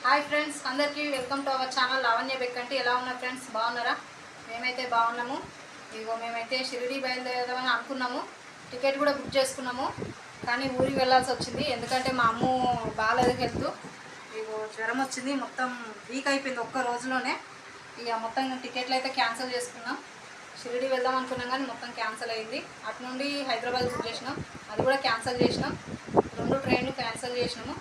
Hi friends, అందరికీ welcome to our channel Lavanya Bekkanti. ఎలా ఉన్నారు ఫ్రెండ్స్? బాగున్నారా? మేమైతే బాగున్నాము. ఇదిగో మేమైతే షిరిడి బయలుదేరదామని అనుకున్నాము. టికెట్ కూడా బుక్ చేసుకున్నాము. కానీ ఊరికి వెళ్ళాల్సి వచ్చింది. ఎందుకంటే మా అమ్మ బాగాలేదు, హెల్త్. ఇదిగో జ్వరం వచ్చింది, మొత్తం వీక్ అయిపోయింది ఒక్క రోజులోనే. ఇక మొత్తం టికెట్లు అయితే క్యాన్సిల్ చేసుకున్నాం. షిరిడి వెళ్దాం అనుకున్నాం కానీ మొత్తం క్యాన్సిల్ అయింది. అటు నుండి హైదరాబాద్ బుక్ చేసినాం, అది కూడా క్యాన్సిల్ చేసినాం. 2 ట్రైన్లు క్యాన్సిల్ చేసినాము.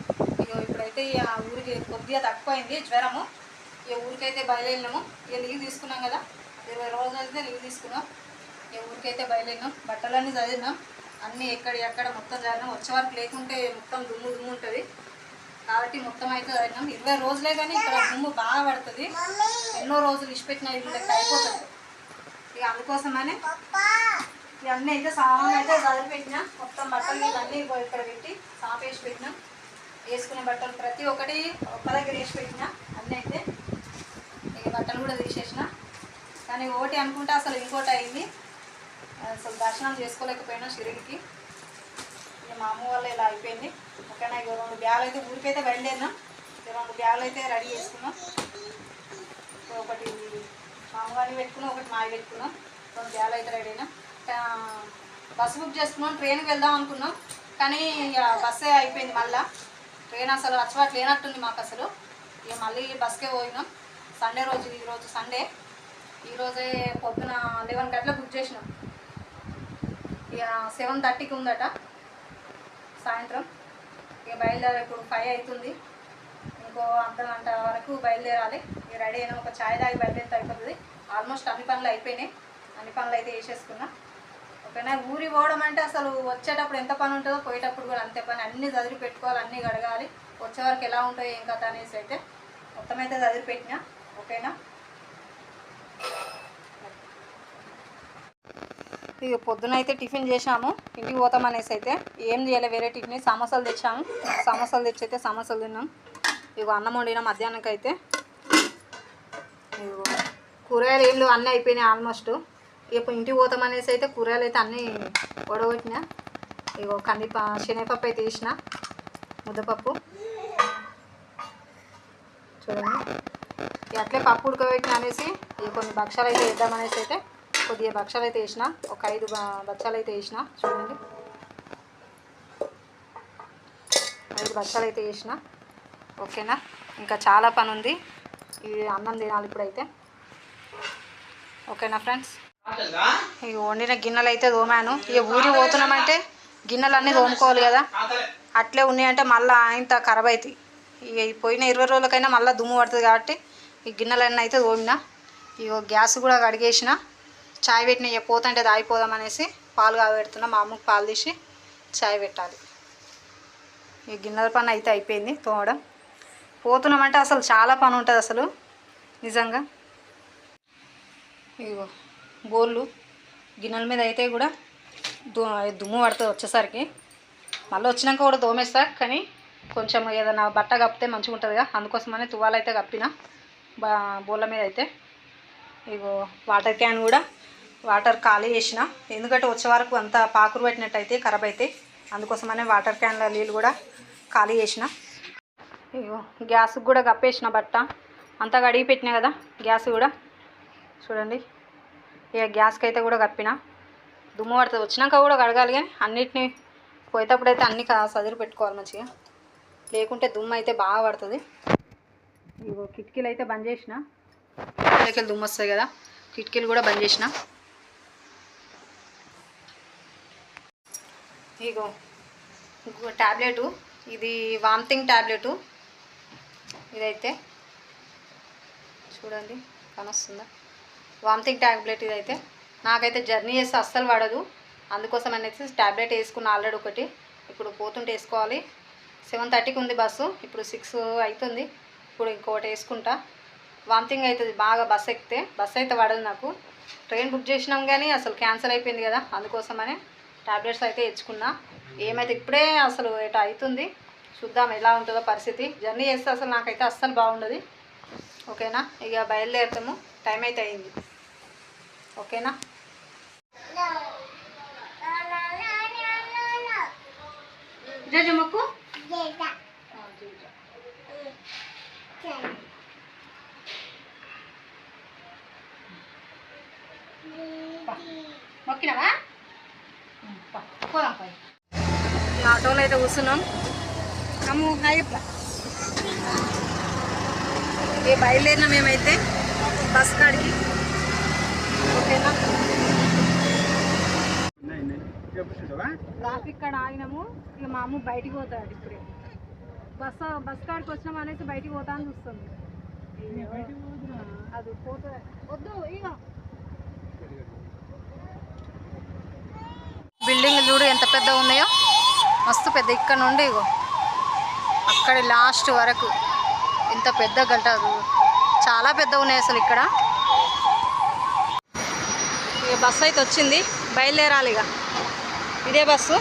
ఇప్పుడైతే ఇక ఊరికి కొద్దిగా తక్కువైంది జ్వరము. ఇక ఊరికైతే బయలుదేరినాము. ఇక లీవ్ తీసుకున్నాం కదా, 20 రోజులు అయితే లీవ్ తీసుకున్నాం. ఇక ఊరికైతే బయలుదేరినాం. బట్టలన్నీ చదివినాం, అన్నీ ఎక్కడ మొత్తం చదివినాం. వచ్చే వరకు లేకుంటే మొత్తం దుమ్ము ఉంటుంది కాబట్టి మొత్తం అయితే చదివినాం. 20 రోజులే కానీ ఇక్కడ దుమ్ము బాగా పడుతుంది. ఎన్నో రోజులు ఇచ్చిపెట్టిన ఇల్లు లెక్క అయిపోతుంది. ఇక అందుకోసమని ఇవన్నీ అయితే సామాన్ అయితే చదివిపెట్టినా. మొత్తం బట్టలు అన్నీ ఇక్కడ పెట్టి సాపేసి పెట్టినాం. వేసుకునే బట్టలు ప్రతి ఒక్కటి ఒక్క దగ్గర వేసి పెట్టిన. అన్నీ అయితే ఇక బట్టలు కూడా తీసేసిన. కానీ ఒకటి అనుకుంటే అసలు ఇంకోటి అయింది. అసలు దర్శనం చేసుకోలేకపోయినా షిరిడికి. ఇక మా అమ్మ వల్ల ఇలా అయిపోయింది. ఓకేనా. ఇక 2 బ్యాగులు అయితే ఊరికైతే బయలుదేరినాం. 2 బ్యాగులు అయితే రెడీ చేసుకున్నాం. ఒకటి మా అమ్మగారిని పెట్టుకున్నాం, ఒకటి మావి పెట్టుకున్నాం. 2 బ్యాగులు అయితే రెడీ అయినాం. బస్సు బుక్ చేసుకున్నాం. ట్రైన్కి వెళ్దాం అనుకున్నాం కానీ ఇక బస్సే అయిపోయింది. మళ్ళీ ట్రైన్ అసలు వచ్చవాటు లేనట్టుంది మాకు అసలు. ఇక మళ్ళీ బస్కే పోయినాం. సండే రోజు, ఈరోజు సండే. ఈరోజే పొద్దున 11 గంటలకు బుక్ చేసినాం. ఇక 7:30కి ఉందట సాయంత్రం. ఇక బయలుదేరి ఇప్పుడు 5 అవుతుంది. ఇంకో అర్ధగంట వరకు బయలుదేరాలి. ఇక రెడీ అయినా ఒక ఛాయ్ తాగి బయలుదేరితే అయిపోతుంది. ఆల్మోస్ట్ అన్ని పనులు అయిపోయినాయి. అన్ని పనులు అయితే వేసేసుకున్నా. ఓకేనా. ఊరి పోవడం అంటే అసలు వచ్చేటప్పుడు ఎంత పని ఉంటుందో పోయేటప్పుడు కూడా అంతే పని. అన్నీ చదివి పెట్టుకోవాలి, అన్నీ గడగాలి. వచ్చే వరకు ఎలా ఉంటాయో ఏం కథ అనేసి అయితే మొత్తం అయితే చదివి పెట్టినా. ఓకేనా. ఇక పొద్దున అయితే టిఫిన్ చేసాము. ఇంటికి పోతామనేసి అయితే ఏం చేయాలి, వేరే టిఫిన్ సమోసాలు తెచ్చాము. సమోసాలు తెచ్చి అయితే సమోసాలు తిన్నాం. ఇక అన్నం వండిన మధ్యాహ్నానికి అయితే. ఇక కూరగాయలు ఏం లేవు, అన్నీ అయిపోయినాయి ఆల్మోస్ట్. ఇప్పుడు ఇంటికి పోతామనేసి అయితే కూరగాయలు అయితే అన్నీ ఉడగొట్టినా. ఇగో శనగపప్పు అయితే వేసిన, ముద్దపప్పు చూడండి. అట్లే పప్పు ఉడకబెట్టిన అనేసి ఇక కొన్ని భక్షాలు అయితే వేద్దామనేసి అయితే కొద్దిగా భక్షాలు అయితే వేసిన. ఒక 5 బచ్చాలు అయితే వేసిన. చూడండి, 5 బచ్చాలు అయితే వేసిన. ఓకేనా. ఇంకా చాలా పని ఉంది. ఇది అన్నం తినాలి ఇప్పుడైతే. ఓకేనా ఫ్రెండ్స్. ఇక వండిన గిన్నెలు అయితే తోమాను. ఇక ఊరి పోతున్నామంటే గిన్నెలు అన్నీ తోముకోవాలి కదా. అట్లే ఉన్నాయంటే మళ్ళీ ఇంత ఖరాబ్ అవుతాయి. ఇక పోయిన 20 రోజులకైనా మళ్ళీ దుమ్ము పడుతుంది కాబట్టి ఈ గిన్నెలన్నీ అయితే తోమిన. ఇక గ్యాస్ కూడా కడిగేసిన. చాయ్ పెట్టిన. ఇక పోతుంటే తాగిపోదామనేసి పాలు కాబెడుతున్నా. మా అమ్మకి పాలు తీసి చాయ్ పెట్టాలి. ఈ గిన్నెల పని అయితే అయిపోయింది తోమడం. పోతున్నామంటే అసలు చాలా పని ఉంటుంది అసలు నిజంగా. ఇగో బోళ్ళు గిన్నెల మీద అయితే కూడా దుమ్ము పడుతుంది వచ్చేసరికి. మళ్ళీ వచ్చినాక కూడా తోమేస్తా, కానీ కొంచెం ఏదైనా బట్ట కప్పితే మంచిగా ఉంటుందిగా, అందుకోసమని తువ్వాలైతే కప్పిన బోళ్ళ మీద అయితే. ఇగో వాటర్ క్యాన్ కూడా వాటర్ ఖాళీ చేసిన. ఎందుకంటే వచ్చే వరకు అంతా పాకురు పెట్టినట్టు అయితే ఖరాబ్ అవుతాయి. అందుకోసమనే వాటర్ క్యాన్ల నీళ్ళు కూడా ఖాళీ చేసిన. ఇగో గ్యాస్కి కూడా కప్పేసిన బట్ట అంతా కడిగి పెట్టినా కదా గ్యాస్ కూడా. చూడండి, ఇక గ్యాస్కి అయితే కూడా కప్పిన. దుమ్ము పడుతుంది. వచ్చినాక కూడా కడగాలి కానీ అన్నిటినీ పోయేటప్పుడు అయితే అన్నీ సదిరి పెట్టుకోవాలి మంచిగా, లేకుంటే దుమ్ము అయితే బాగా పడుతుంది. ఇగో కిటికీలు అయితే బంద్ చేసిన. కిటికీలకి దుమ్ము వస్తాయి కదా, కిటికీలు కూడా బంద్ చేసిన. ఇగో ట్యాబ్లెటు, ఇది వామిటింగ్ ట్యాబ్లెటు. ఇదైతే చూడండి కనొస్తుందా, వామిటింగ్ ట్యాబ్లెట్. ఇదైతే నాకైతే జర్నీ చేస్తే అస్సలు పడదు. అందుకోసం అనేసి ట్యాబ్లెట్ వేసుకున్న ఆల్రెడీ ఒకటి. ఇప్పుడు పోతుంటే వేసుకోవాలి. 7:30కి ఉంది బస్సు, ఇప్పుడు 6 అవుతుంది. ఇప్పుడు ఇంకొకటి వేసుకుంటా. వామిటింగ్ అవుతుంది బాగా బస్సు ఎక్కితే. బస్సు అయితే పడదు నాకు. ట్రైన్ బుక్ చేసినాం కానీ అసలు క్యాన్సిల్ అయిపోయింది కదా, అందుకోసమనే ట్యాబ్లెట్స్ అయితే తెచ్చుకున్నా. ఏమైతే ఇప్పుడే అసలు ఎటు అవుతుంది, చూద్దాం ఎలా ఉంటుందో పరిస్థితి. జర్నీ చేస్తే అసలు నాకైతే అస్సలు బాగుండదు. ఓకేనా. ఇక బయలుదేరుతాము, టైం అయితే అయింది. ఓకేనా. జజమ్మకు మొక్కినావా? పోదాం పై. ఈ ఆటోలో అయితే కూర్చున్నాం. అమ్ము హాయప్ప. ఏ బయలుదేరినా మేమైతే బస్ కాడికి. ఓకేనా, ట్రాఫిక్ కాడ ఆగినాము. ఇక మా అమ్మ బయటికి పోతాడు ఇప్పుడే. బస్ కాడికి వచ్చినాం అనేసి బయటికి పోతా అని చూస్తుంది. అది పోతుంది వద్దు. ఇక బిల్డింగ్ చూడు ఎంత పెద్దగా ఉన్నాయో, మస్తు పెద్ద. ఇక్కడ నుండి ఇగో అక్కడ లాస్ట్ వరకు ఎంత పెద్ద గంట, చాలా పెద్దగా ఉన్నాయి అసలు ఇక్కడ. ఇక బస్సు అయితే వచ్చింది, బయలుదేరాలి. ఇక ఇదే బస్సు,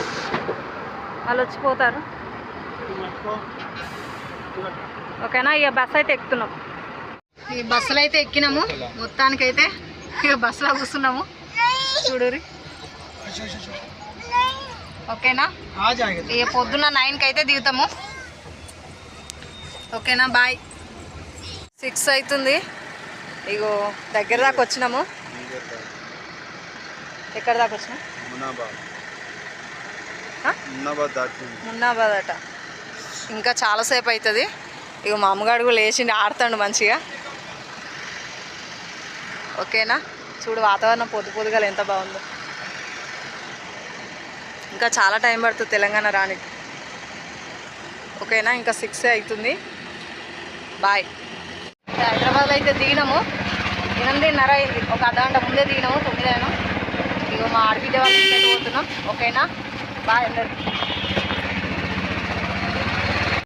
వాళ్ళు వచ్చిపోతారు. ఓకేనా, ఇక బస్సు అయితే ఎక్కుతున్నాం. ఈ బస్సులో అయితే ఎక్కినాము మొత్తానికైతే. ఇక బస్సులో కూర్చున్నాము చూడురి. ఓకేనా, ఇక పొద్దున్న 9కి అయితే దిగుతాము. ఓకేనా, బాయ్. 6 అవుతుంది. ఇగో దగ్గర దాకా వచ్చినాము. ఎక్కడ దాకా వచ్చినాం? మున్నాబాద్ అట. ఇంకా చాలాసేపు అవుతుంది. ఇక మా అమ్మగాడు కూడా లేచిండి, ఆడుతాడు మంచిగా. ఓకేనా, చూడు వాతావరణం పొద్దుగా ఎంత బాగుందో. ఇంకా చాలా టైం పడుతుంది తెలంగాణ రానికి. ఓకేనా, ఇంకా 6 అవుతుంది. బాయ్. హైదరాబాద్లో అయితే దిగినాము. 8:30 అయింది. ఒక అర్ధగంట ముందే దిగినాము. 9 అయినా. ఇగో మా ఆడబిడ్డ వాళ్ళ ఇంటికి పోతున్నాం. ఓకేనా, బాయ్ అందరికి.